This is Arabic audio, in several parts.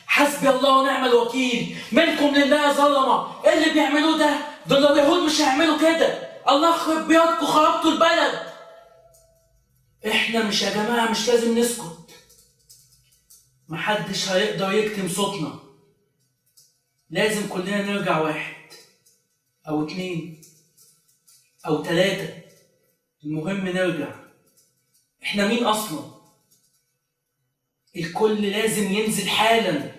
حسبي الله ونعم الوكيل، منكم لله يا ظلمه. ايه اللي بيعملوه ده؟ دول لو يهود مش هيعملوا كده. الله يخرب بيوتكم، خربتوا البلد. احنا مش يا جماعه مش لازم نسكت. محدش هيقدر يكتم صوتنا. لازم كلنا نرجع واحد او اتنين او تلاتة، المهم نرجع. احنا مين اصلا؟ الكل لازم ينزل حالا.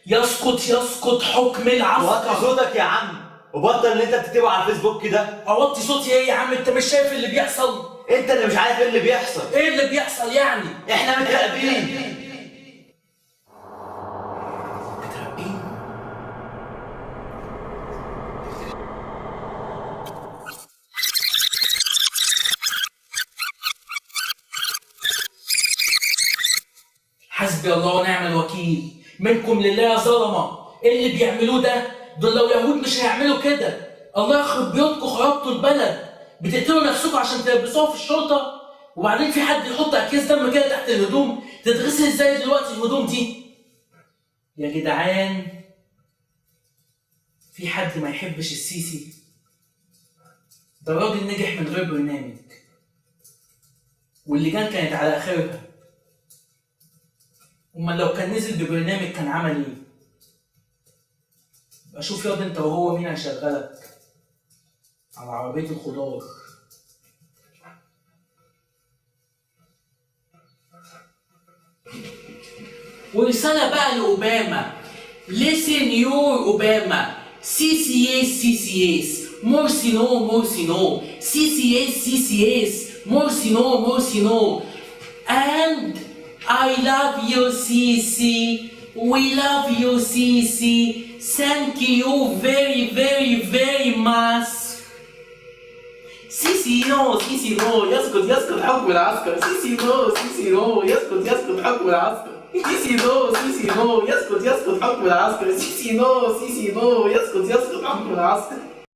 يسقط حكم العسكر. وطي صوتك يا عم وبطل اللي انت بتكتبه على الفيسبوك كده. اوطي صوتي ايه يا عم؟ انت مش شايف اللي بيحصل؟ انت اللي مش عارف ايه اللي بيحصل. ايه اللي بيحصل يعني؟ احنا متراقبين. متراقبين؟ حسبي الله ونعم الوكيل، منكم لله يا ظلمه. ايه اللي بيعملوه ده؟ دول لو يهود مش هيعملوا كده. الله يخرب بيوتكم، خربتوا البلد. بتقتلوا نفسكم عشان تلبسوها في الشرطه، وبعدين في حد يحط اكياس دم كده تحت الهدوم. تتغسل ازاي دلوقتي الهدوم دي؟ يا جدعان، في حد ما يحبش السيسي؟ ده راجل نجح من غير برنامج، واللجان كانت على اخرها. امال لو كان نزل ببرنامج كان عمل ايه؟ يبقى شوف ياض انت وهو مين هيشغلك على عربية الخضار. ورسالة بقى لأوباما. Listen your Obama. CCS CCS. Morsi no Morsi no. CCS CCS. Morsi no Morsi no. And I love you Sisi. We love you Sisi. Thank you very very very much. سيسي نو سيسي نو، يسقط حكم العسكر. سيسي نو سيسي نو، يسقط حكم العسكر. سيسي نو سيسي نو، يسقط حكم العسكر. سيسي نو سيسي نو، يسقط حكم العسكر.